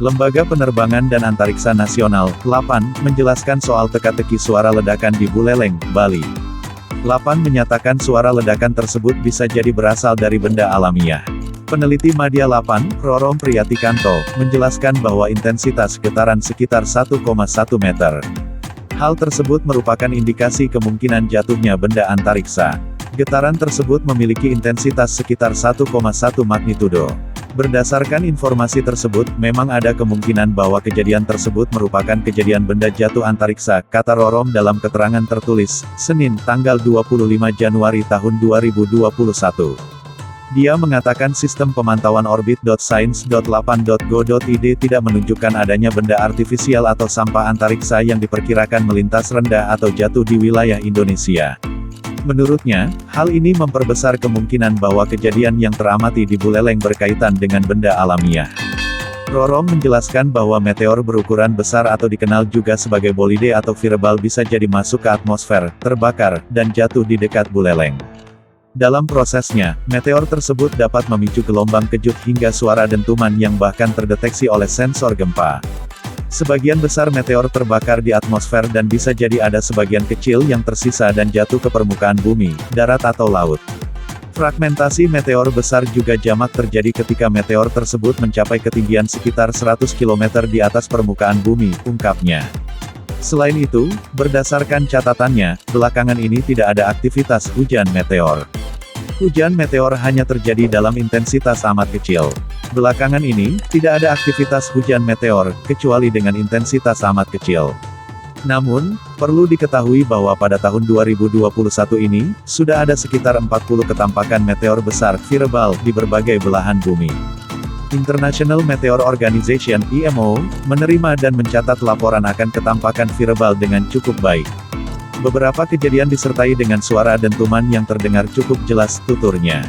Lembaga Penerbangan dan Antariksa Nasional, LAPAN, menjelaskan soal teka-teki suara ledakan di Buleleng, Bali. LAPAN menyatakan suara ledakan tersebut bisa jadi berasal dari benda alamiah. Peneliti Madya LAPAN, Rorom Priyatikanto, menjelaskan bahwa intensitas getaran sekitar 1,1 meter. Hal tersebut merupakan indikasi kemungkinan jatuhnya benda antariksa. Getaran tersebut memiliki intensitas sekitar 1,1 magnitudo. Berdasarkan informasi tersebut, memang ada kemungkinan bahwa kejadian tersebut merupakan kejadian benda jatuh antariksa, kata Rorom dalam keterangan tertulis, Senin, tanggal 25 Januari tahun 2021. Dia mengatakan sistem pemantauan orbit.science.lapan.go.id tidak menunjukkan adanya benda artifisial atau sampah antariksa yang diperkirakan melintas rendah atau jatuh di wilayah Indonesia. Menurutnya, hal ini memperbesar kemungkinan bahwa kejadian yang teramati di Buleleng berkaitan dengan benda alamiah. Rorom menjelaskan bahwa meteor berukuran besar atau dikenal juga sebagai bolide atau virebal bisa jadi masuk ke atmosfer, terbakar, dan jatuh di dekat Buleleng. Dalam prosesnya, meteor tersebut dapat memicu gelombang kejut hingga suara dentuman yang bahkan terdeteksi oleh sensor gempa. Sebagian besar meteor terbakar di atmosfer dan bisa jadi ada sebagian kecil yang tersisa dan jatuh ke permukaan bumi, darat atau laut. Fragmentasi meteor besar juga jamak terjadi ketika meteor tersebut mencapai ketinggian sekitar 100 km di atas permukaan bumi, ungkapnya. Selain itu, berdasarkan catatannya, belakangan ini tidak ada aktivitas hujan meteor. Hujan meteor hanya terjadi dalam intensitas amat kecil. Belakangan ini, tidak ada aktivitas hujan meteor, kecuali dengan intensitas amat kecil. Namun, perlu diketahui bahwa pada tahun 2021 ini, sudah ada sekitar 40 ketampakan meteor besar, virebal, di berbagai belahan bumi. International Meteor Organization, IMO, menerima dan mencatat laporan akan ketampakan virebal dengan cukup baik. Beberapa kejadian disertai dengan suara dentuman yang terdengar cukup jelas, tuturnya.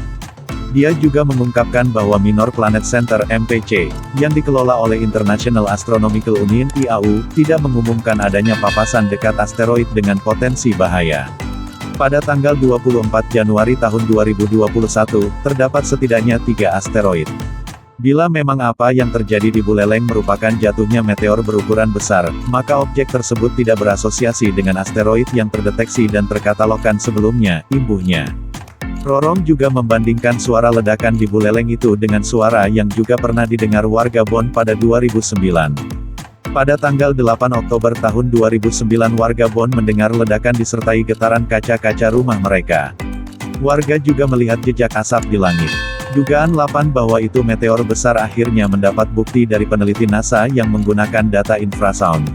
Dia juga mengungkapkan bahwa Minor Planet Center (MPC), yang dikelola oleh International Astronomical Union (IAU), tidak mengumumkan adanya papasan dekat asteroid dengan potensi bahaya. Pada tanggal 24 Januari tahun 2021, terdapat setidaknya 3 asteroid. Bila memang apa yang terjadi di Buleleng merupakan jatuhnya meteor berukuran besar, maka objek tersebut tidak berasosiasi dengan asteroid yang terdeteksi dan terkatalogkan sebelumnya, imbuhnya. Rorom juga membandingkan suara ledakan di Buleleng itu dengan suara yang juga pernah didengar warga Bonn pada 2009. Pada tanggal 8 Oktober tahun 2009 warga Bonn mendengar ledakan disertai getaran kaca-kaca rumah mereka. Warga juga melihat jejak asap di langit. Dugaan LAPAN bahwa itu meteor besar akhirnya mendapat bukti dari peneliti NASA yang menggunakan data infrasound.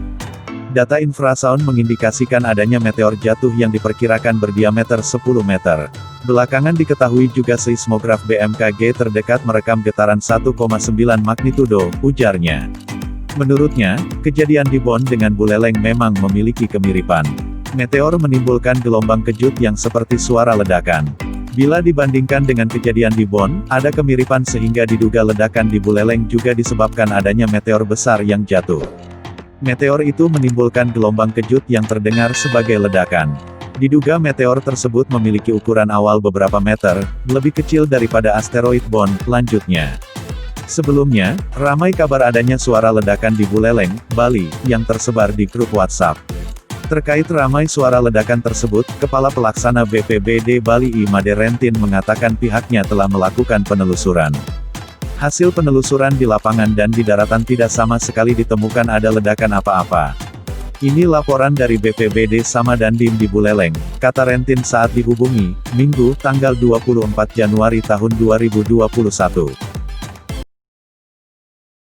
Data infrasound mengindikasikan adanya meteor jatuh yang diperkirakan berdiameter 10 meter. Belakangan diketahui juga seismograf BMKG terdekat merekam getaran 1,9 magnitudo, ujarnya. Menurutnya, kejadian di Bonn dengan Buleleng memang memiliki kemiripan. Meteor menimbulkan gelombang kejut yang seperti suara ledakan. Bila dibandingkan dengan kejadian di Bonn, ada kemiripan sehingga diduga ledakan di Buleleng juga disebabkan adanya meteor besar yang jatuh. Meteor itu menimbulkan gelombang kejut yang terdengar sebagai ledakan. Diduga meteor tersebut memiliki ukuran awal beberapa meter, lebih kecil daripada asteroid Bonn, lanjutnya. Sebelumnya, ramai kabar adanya suara ledakan di Buleleng, Bali, yang tersebar di grup WhatsApp. Terkait ramai suara ledakan tersebut, Kepala Pelaksana BPBD Bali I Made Rentin mengatakan pihaknya telah melakukan penelusuran. Hasil penelusuran di lapangan dan di daratan tidak sama sekali ditemukan ada ledakan apa-apa. Ini laporan dari BPBD sama Dandim di Buleleng, kata Rentin saat dihubungi, Minggu, tanggal 24 Januari tahun 2021.